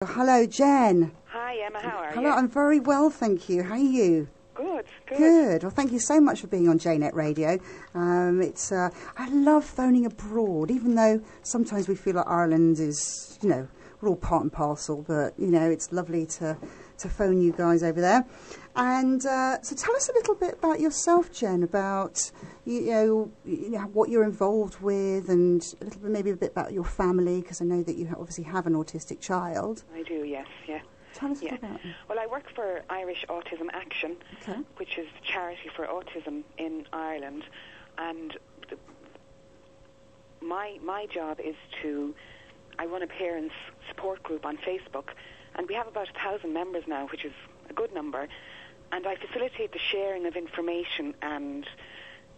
Hello, Jen. Hi, Emma. How are you? Hello, I'm very well, thank you. How are you? Good. Good. Well, thank you so much for being on JNet Radio. I love phoning abroad, even though sometimes we feel like Ireland is, we're all part and parcel, but, it's lovely to phone you guys over there. And so tell us a little bit about yourself, Jen, about, what you're involved with, and maybe a bit about your family, because I know that you obviously have an autistic child. I do, yes, yeah. Tell us about it. Well, I work for Irish Autism Action, okay, which is a charity for autism in Ireland. And my job is I run a parents support group on Facebook, and we have about 1,000 members now, which is a good number. And I facilitate the sharing of information, and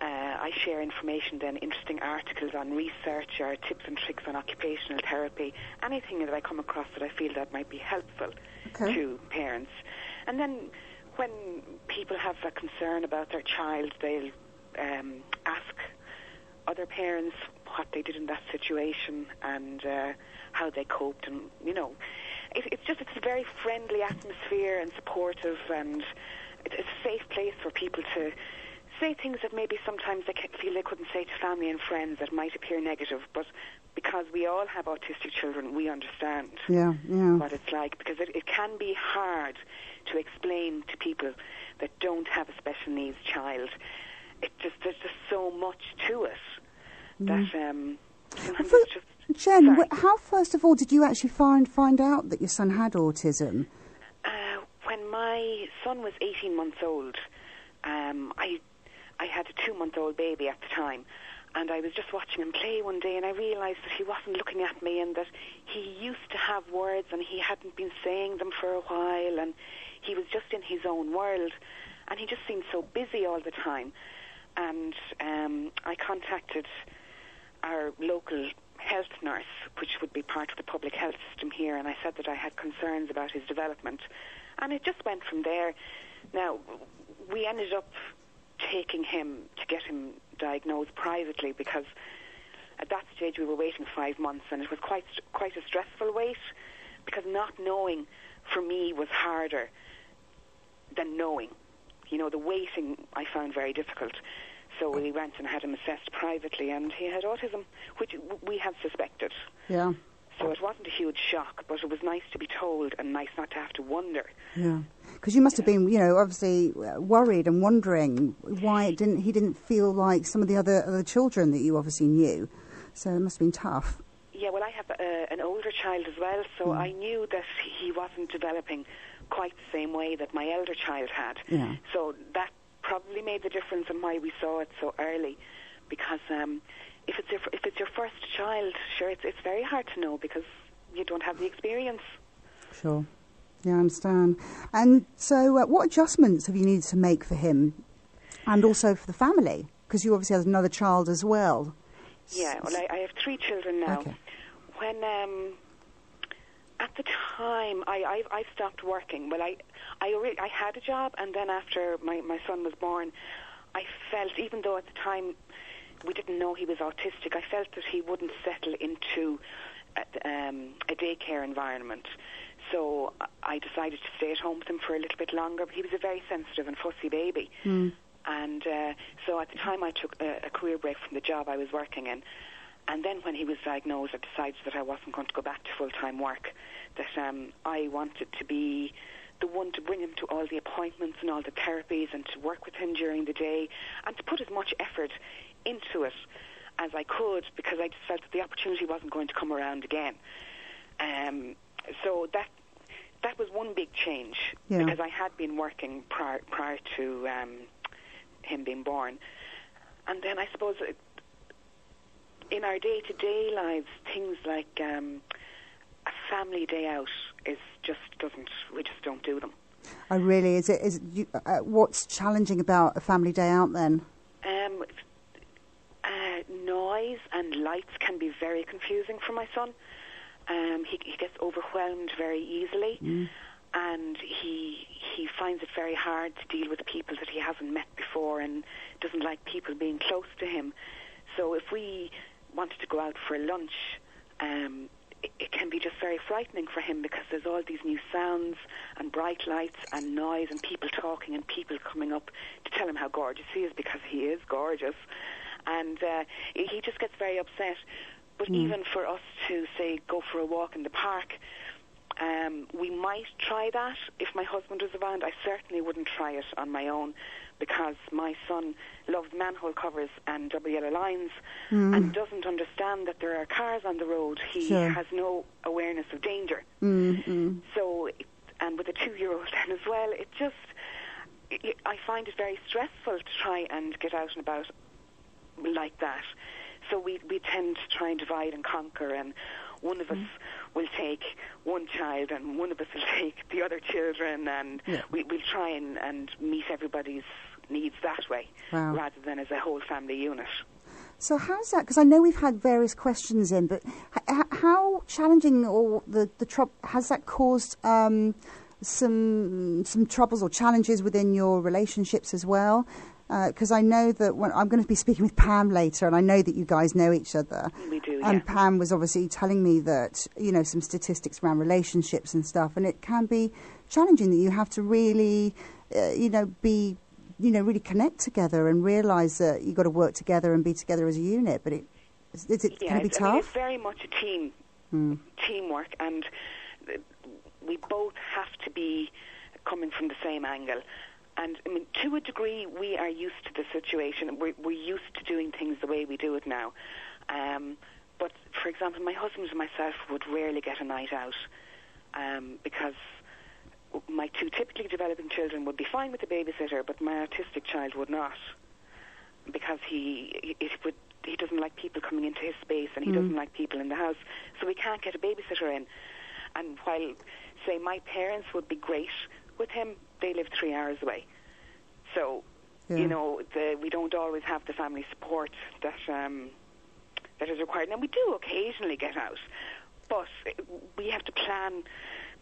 I share information, then interesting articles on research or tips and tricks on occupational therapy, anything that I come across that I feel that might be helpful to parents. And then when people have a concern about their child, they'll ask other parents what they did in that situation and how they coped, and it's a very friendly atmosphere and supportive, and it's a safe place for people to say things that maybe sometimes they feel they couldn't say to family and friends that might appear negative, but because we all have autistic children, we understand what it's like, because it can be hard to explain to people that don't have a special needs child. There's just so much to it that sometimes it's just... Jen, how first of all did you actually find out that your son had autism? When my son was 18 months old, I had a 2-month-old baby at the time, and I was just watching him play one day, and I realised that he wasn't looking at me, and that he used to have words and he hadn't been saying them for a while, and he was just in his own world, and he just seemed so busy all the time. And I contacted our local health nurse, which would be part of the public health system here, and I said that I had concerns about his development, and it just went from there. Now, we ended up taking him to get him diagnosed privately, because at that stage we were waiting 5 months, and it was quite a stressful wait, because not knowing for me was harder than knowing. The waiting I found very difficult. So we went and had him assessed privately, and he had autism, which we had suspected. Yeah. So it wasn't a huge shock, but it was nice to be told and nice not to have to wonder. Yeah. Because you must have been, obviously worried and wondering why he didn't feel like some of the other children that you obviously knew. So it must have been tough. Yeah, well, I have an older child as well, so I knew that he wasn't developing quite the same way that my elder child had. Yeah. So that probably made the difference in why we saw it so early, because if it's your first child, sure, it's very hard to know because you don't have the experience. Sure. Yeah, I understand. And so what adjustments have you needed to make for him and also for the family? Because you obviously have another child as well. Yeah, well, I have 3 children now. Okay. When at the time I stopped working. Well, I had a job, and then after my son was born, I felt, even though at the time we didn't know he was autistic, I felt that he wouldn't settle into a daycare environment. So I decided to stay at home with him for a little bit longer. But he was a very sensitive and fussy baby. And so at the time I took a career break from the job I was working in. And then when he was diagnosed, I decided that I wasn't going to go back to full-time work, that I wanted to be the one to bring him to all the appointments and all the therapies, and to work with him during the day, and to put as much effort into it as I could, because I just felt that the opportunity wasn't going to come around again. So that was one big change, because I had been working prior to him being born. And then I suppose in our day-to-day lives, things like a family day out we just don't do them. Oh, really? What's challenging about a family day out then? Noise and lights can be very confusing for my son. He gets overwhelmed very easily, and he finds it very hard to deal with people that he hasn't met before, and doesn't like people being close to him. So if we wanted to go out for lunch, it can be just very frightening for him because there's all these new sounds and bright lights and noise and people talking and people coming up to tell him how gorgeous he is, because he is gorgeous. And he just gets very upset. But even for us to, say, go for a walk in the park, we might try that if my husband was around. I certainly wouldn't try it on my own, because my son loves manhole covers and double yellow lines and doesn't understand that there are cars on the road. He has no awareness of danger. So, and with a 2-year-old then as well, I find it very stressful to try and get out and about like that. So we tend to try and divide and conquer, and one of us will take one child and one of us will take the other children, and we'll try and meet everybody's needs that way, rather than as a whole family unit. So how's that? Because I know we've had various questions in, but how challenging or the trouble has that caused some troubles or challenges within your relationships as well? Because I know that I'm going to be speaking with Pam later, and I know that you guys know each other. We do, and Pam was obviously telling me that, some statistics around relationships and stuff, and it can be challenging that you have to really, be, really connect together and realise that you've got to work together and be together as a unit. But can it be tough? I mean, it's very much a teamwork, and we both have to be coming from the same angle. And, I mean, to a degree, we are used to the situation. We're used to doing things the way we do it now. But, for example, my husband and myself would rarely get a night out because my 2 typically developing children would be fine with a babysitter, but my autistic child would not, because he doesn't like people coming into his space, and he doesn't like people in the house, so we can't get a babysitter in. And while, say, my parents would be great with him, they live 3 hours away. So, we don't always have the family support that is required. Now, we do occasionally get out, but we have to plan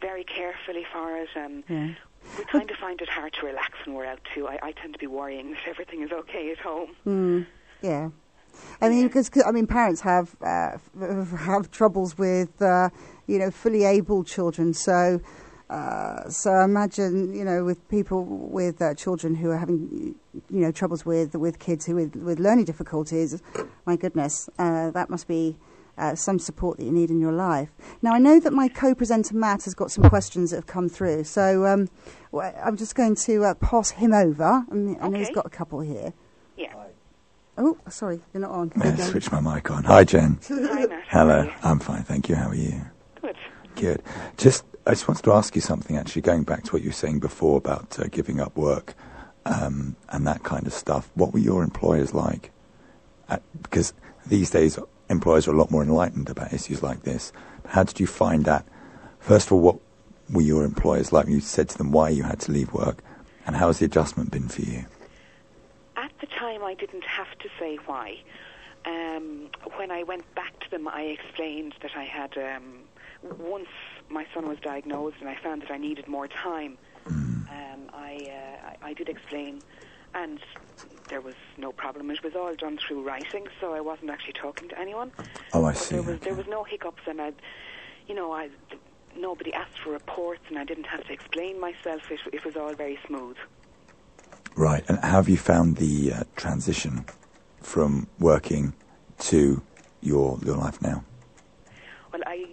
very carefully for it, and we kind of find it hard to relax when we're out too. I tend to be worrying that everything is okay at home. I mean, because parents have troubles with fully able children. So imagine with people with children who are having troubles with kids with learning difficulties. My goodness, that must be some support that you need in your life. Now, I know that my co-presenter Matt has got some questions that have come through, so I'm just going to pass him over. I know he's got a couple here. Yeah. Oh, sorry, you're not on. Yeah, switch my mic on. Hi, Jen. Hi, Matt. Hello. I'm fine, thank you. How are you? Good. I just wanted to ask you something, actually, going back to what you were saying before about giving up work and that kind of stuff. What were your employers like? Because these days, employers are a lot more enlightened about issues like this. How did you find that? First of all, what were your employers like when you said to them why you had to leave work? And how has the adjustment been for you? At the time, I didn't have to say why. When I went back to them, I explained that I had, once my son was diagnosed and I found that I needed more time, I did explain, and there was no problem. It was all done through writing, so I wasn't actually talking to anyone. Oh, I see. There was no hiccups, and nobody asked for reports, and I didn't have to explain myself. It was all very smooth. Right, and how have you found the transition from working to your life now? Well, I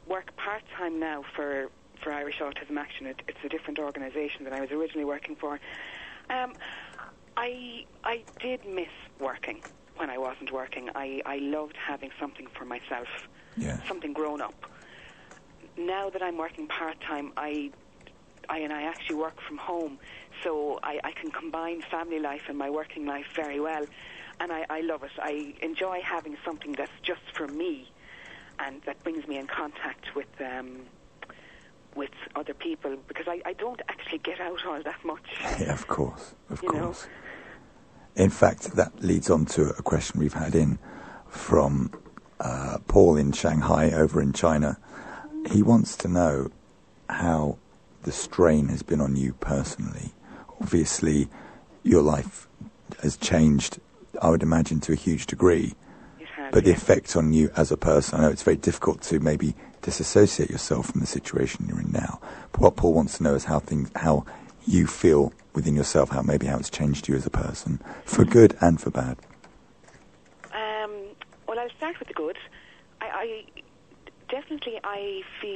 work part-time now for Irish Autism Action. It's a different organisation than I was originally working for. I did miss working when I wasn't working. I loved having something for myself, something grown up. Now that I'm working part-time, I actually work from home, so I can combine family life and my working life very well, and I love it. I enjoy having something that's just for me, and that brings me in contact with other people, because I don't actually get out all that much. Yeah, of course. In fact, that leads on to a question we've had in from Paul in Shanghai over in China. He wants to know how the strain has been on you personally. Obviously, your life has changed, I would imagine, to a huge degree. It has, But the effect on you as a person, I know it's very difficult to maybe disassociate yourself from the situation you're in now. But what Paul wants to know is how you feel within yourself, how it's changed you as a person, for good and for bad. Well, I'll start with the good. I definitely feel